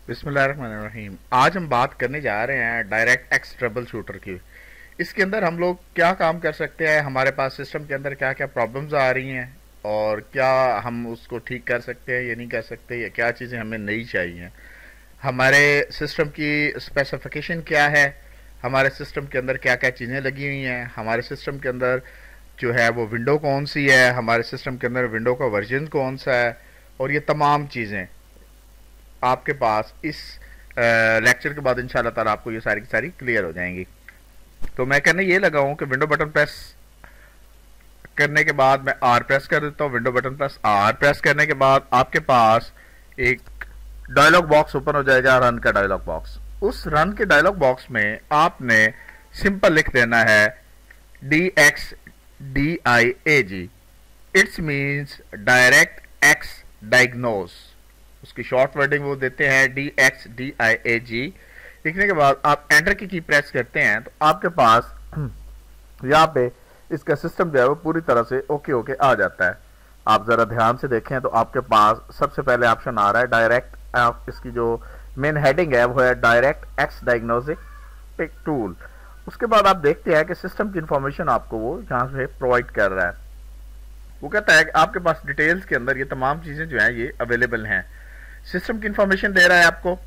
बिस्मिल्लाहिर्रहमानिर्रहीम। आज हम बात करने जा रहे हैं डायरेक्ट एक्स ट्रबल शूटर की। इसके अंदर हम लोग क्या काम कर सकते हैं, हमारे पास सिस्टम के अंदर क्या क्या प्रॉब्लम्स आ रही हैं और क्या हम उसको ठीक कर सकते हैं या नहीं कर सकते, या क्या चीज़ें हमें नहीं चाहिए, हमारे सिस्टम की स्पेसिफिकेशन क्या है, हमारे सिस्टम के अंदर क्या क्या चीज़ें लगी हुई हैं, हमारे सिस्टम के अंदर जो है वो विंडो कौन सी है, हमारे सिस्टम के अंदर विंडो का वर्जन कौन सा है, और ये तमाम चीज़ें आपके पास इस लेक्चर के बाद इंशाल्लाह ताला आपको ये सारी की सारी क्लियर हो जाएंगी। तो मैं कहने ये लगा हूँ कि विंडो बटन प्रेस करने के बाद मैं आर प्रेस कर देता हूँ। Window button press are press करने के बाद आपके पास एक डायलॉग बॉक्स ओपन हो जाएगा, रन का डायलॉग बॉक्स। उस रन के डायलॉग बॉक्स में आपने सिंपल लिख देना है DXDIAG। It's means direct x diagnose. उसकी शॉर्ट वर्डिंग वो देते हैं DXDIAG। लिखने के बाद आप एंटर की प्रेस करते हैं तो आपके पास यहाँ पे इसका सिस्टम जो है वो पूरी तरह से ओके आ जाता है। आप जरा ध्यान से देखें तो आपके पास सबसे पहले ऑप्शन आ रहा है डायरेक्ट। इसकी जो मेन हेडिंग है वो है डायरेक्ट एक्स डायग्नोस्टिक टूल। उसके बाद आप देखते हैं कि सिस्टम की इंफॉर्मेशन आपको वो यहाँ से प्रोवाइड कर रहा है। वो कहता है कि आपके पास डिटेल्स के अंदर ये तमाम चीजें जो हैं ये अवेलेबल हैं। सिस्टम की इंफॉर्मेशन दे रहा है आपको,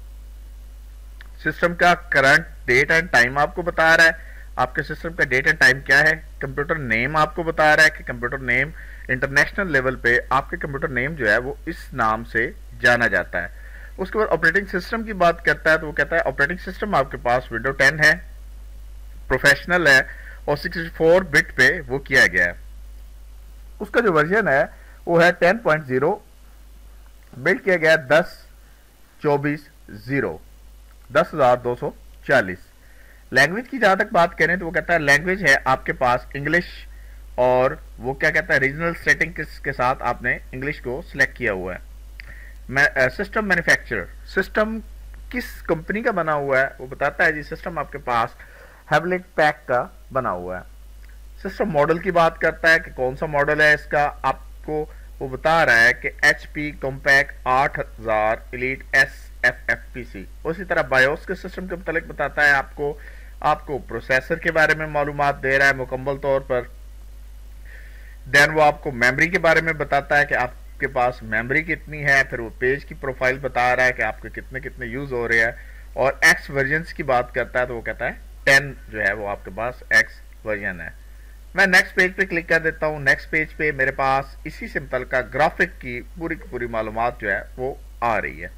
सिस्टम का करंट डेट एंड टाइम आपको बता रहा है, आपके सिस्टम का डेट एंड टाइम क्या है। कंप्यूटर नेम आपको बता रहा है कि कंप्यूटर नेम इंटरनेशनल लेवल पे आपके कंप्यूटर नेम जो है वो इस नाम से जाना जाता है। उसके बाद ऑपरेटिंग सिस्टम की बात करता है तो वो कहता है ऑपरेटिंग सिस्टम आपके पास विंडो 10 है, प्रोफेशनल है और 64 बिट पे वो किया गया है। उसका जो वर्जन है वो है 10.0, बिल्ड किया गया 10.24.0, 10,240। लैंग्वेज की जहां तक बात करें तो वो कहता है लैंग्वेज है आपके पास इंग्लिश, और वो क्या कहता है रीजनल सेटिंग के साथ आपने इंग्लिश को सिलेक्ट किया हुआ है। सिस्टम मैन्युफैक्चरर, सिस्टम किस कंपनी का बना हुआ है वो बताता है जी। सिस्टम आपके पास हैवलेट पैक का बना हुआ है। सिस्टम मॉडल की बात करता है कि कौन सा मॉडल है इसका, आपको वो बता रहा है कि HP कॉम्पैक्ट 8000 एलीट SFFPC। उसी तरह बायोस के सिस्टम के मुतालिक बताता है आपको प्रोसेसर के बारे में मालूमात दे रहा है मुकम्मल तौर पर। देन वो आपको मेमोरी के बारे में बताता है कि आपके पास मेमोरी कितनी है, फिर वो पेज की प्रोफाइल बता रहा है कि आपके कितने कितने यूज हो रहे हैं। और एक्स वर्जन की बात करता है तो वो कहता है 10 जो है वो आपके पास एक्स वर्जन है। मैं नेक्स्ट पेज पे क्लिक कर देता हूँ। नेक्स्ट पेज पे मेरे पास इसी सिंपल का ग्राफिक की पूरी मालूमात जो है वो आ रही है।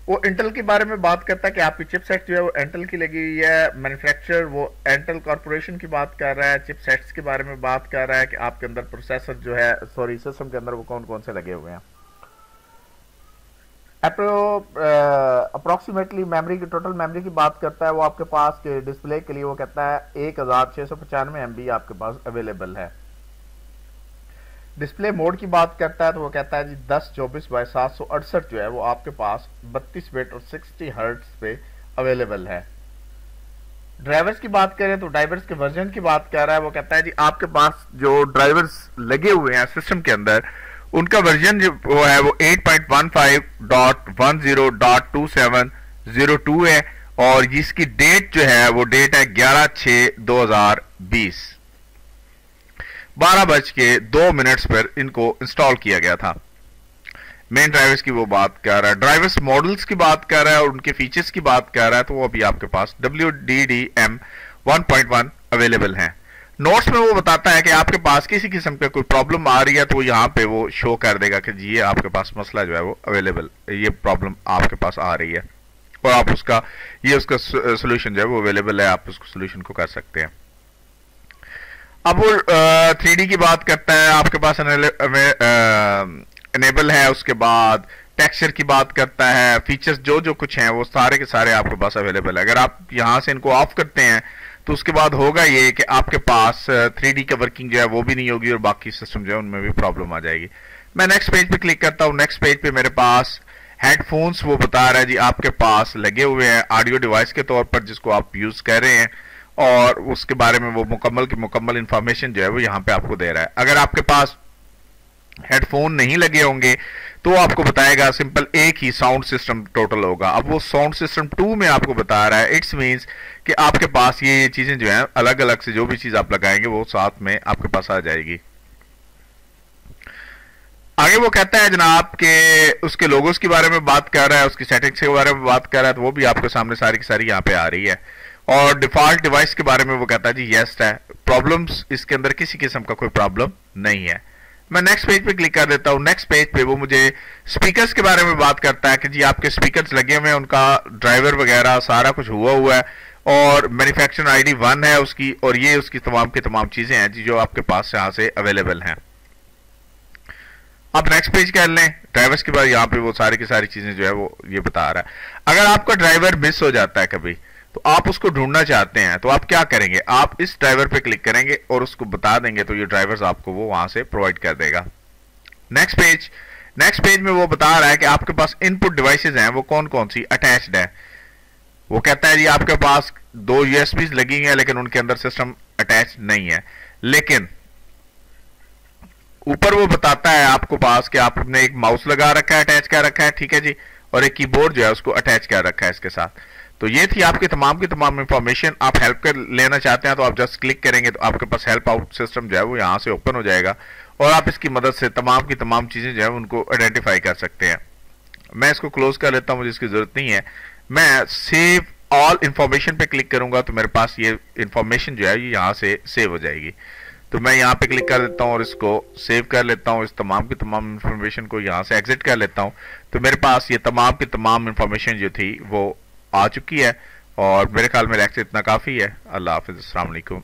वो इंटेल के बारे में बात करता है कि आपकी चिपसेट जो है वो इंटेल की लगी हुई है। मैन्युफैक्चरर वो इंटेल कॉर्पोरेशन की बात कर रहा है। चिपसेट्स के बारे में बात कर रहा है कि आपके अंदर प्रोसेसर जो है सिस्टम के अंदर वो कौन कौन से लगे हुए हैं। अप्रोक्सीमेटली मेमोरी की टोटल मेमोरी की बात करता है वो आपके पास के डिस्प्ले के लिए वो कहता है 1695 MB आपके पास अवेलेबल है। डिस्प्ले मोड की बात करता है तो वो कहता है जी 1024x768 जो है वो आपके पास 32 बिट और 60 हर्ट्ज पे अवेलेबल है। ड्राइवर्स की बात करें तो ड्राइवर्स के वर्जन की बात कर रहा है। वो कहता है जी आपके पास जो ड्राइवर्स लगे हुए हैं सिस्टम के अंदर उनका वर्जन जो वो है वो 8.15.10.2702 है, और जिसकी डेट जो है वो डेट है 11/6/2020, 12:02 पर इनको इंस्टॉल किया गया था। मेन ड्राइवर्स की वो बात कर रहा है। ड्राइवर्स मॉडल्स की बात कर रहा है और उनके फीचर्स की बात कर रहा है तो वो अभी आपके पास WDDM 1.1 अवेलेबल है। नोट्स में वो बताता है कि आपके पास किसी किस्म का कोई प्रॉब्लम आ रही है तो यहाँ पे वो शो कर देगा कि जी ये आपके पास मसला जो है वो अवेलेबल, ये प्रॉब्लम आपके पास आ रही है और आप उसका सोल्यूशन जो है वो अवेलेबल है, आप उसको सोल्यूशन को कर सकते हैं। अब वो 3D की बात करता है, आपके पास इनेबल है। उसके बाद टेक्सचर की बात करता है। फीचर्स जो कुछ हैं वो सारे के सारे आपके पास अवेलेबल है। अगर आप यहाँ से इनको ऑफ करते हैं तो उसके बाद होगा ये कि आपके पास 3D का वर्किंग जो है वो भी नहीं होगी और बाकी सिस्टम जो है उनमें भी प्रॉब्लम आ जाएगी। मैं नेक्स्ट पेज पे क्लिक करता हूँ। नेक्स्ट पेज पे मेरे पास हेडफोन्स वो बता रहा है जी आपके पास लगे हुए हैं ऑडियो डिवाइस के तौर पर जिसको आप यूज कर रहे हैं, और उसके बारे में वो मुकम्मल इंफॉर्मेशन जो है वो यहाँ पे आपको दे रहा है। अगर आपके पास हेडफोन नहीं लगे होंगे तो आपको बताएगा सिंपल एक ही साउंड सिस्टम टोटल होगा। अब वो साउंड सिस्टम 2 में आपको बता रहा है, इट्स मीन्स कि आपके पास ये चीजें जो है अलग अलग से जो भी चीज आप लगाएंगे वो साथ में आपके पास आ जाएगी। आगे वो कहता है जनाब के उसके लोगोस के बारे में बात कर रहा है, उसकी सेटिंग्स के बारे में बात कर रहा है, तो वो भी आपके सामने सारी की सारी यहाँ पे आ रही है। और डिफॉल्ट डिवाइस के बारे में वो कहता है जी यस है, प्रॉब्लम्स इसके अंदर किसी किस्म का कोई प्रॉब्लम नहीं है। मैं नेक्स्ट पेज पे क्लिक कर देता हूँ। नेक्स्ट पेज पे वो मुझे स्पीकर्स के बारे में बात करता है कि जी आपके स्पीकर्स लगे हुए हैं, उनका ड्राइवर वगैरह सारा कुछ हुआ है और मैन्युफैक्चरिंग आईडी 1 है उसकी, और ये उसकी तमाम की तमाम चीजें हैं जी जो आपके पास यहाँ से अवेलेबल हैं। आप नेक्स्ट पेज कर लें, ड्राइवर्स के बाद यहाँ पे वो सारी की सारी चीजें जो है वो ये बता रहा है। अगर आपका ड्राइवर मिस हो जाता है कभी, तो आप उसको ढूंढना चाहते हैं, तो आप क्या करेंगे, आप इस ड्राइवर पे क्लिक करेंगे और उसको बता देंगे, तो ये ड्राइवर्स आपको वो वहां से प्रोवाइड कर देगा। नेक्स्ट पेज में वो बता रहा है कि आपके पास इनपुट डिवाइसेज हैं वो कौन कौन सी अटैच्ड है। वो कहता है जी आपके पास 2 यूएसबी लगी हैं लेकिन उनके अंदर सिस्टम अटैच नहीं है। लेकिन ऊपर वो बताता है आपको पास कि आपने एक माउस लगा रखा है, अटैच कर रखा है, ठीक है जी, और एक कीबोर्ड जो है उसको अटैच कर रखा है इसके साथ। तो ये थी आपकी तमाम इंफॉर्मेशन। आप हेल्प कर लेना चाहते हैं तो आप जस्ट क्लिक करेंगे तो आपके पास हेल्प आउट सिस्टम जो है वो यहाँ से ओपन हो जाएगा और आप इसकी मदद से तमाम की तमाम चीजें जो है उनको आइडेंटिफाई कर सकते हैं। मैं इसको क्लोज कर लेता हूँ, मुझे इसकी जरूरत नहीं है। मैं सेव ऑल इंफॉर्मेशन पे क्लिक करूंगा तो मेरे पास ये इंफॉर्मेशन जो है ये यहाँ से सेव हो जाएगी। तो मैं यहाँ पे क्लिक कर देता हूँ और इसको सेव कर लेता हूँ, इस तमाम की तमाम इंफॉर्मेशन को यहाँ से एग्जिट कर लेता हूँ। तो मेरे पास ये तमाम की तमाम इंफॉर्मेशन जो थी वो आ चुकी है और मेरे ख्याल में लेक्चर इतना काफी है। अल्लाह हाफिज़, अस्सलाम वालेकुम।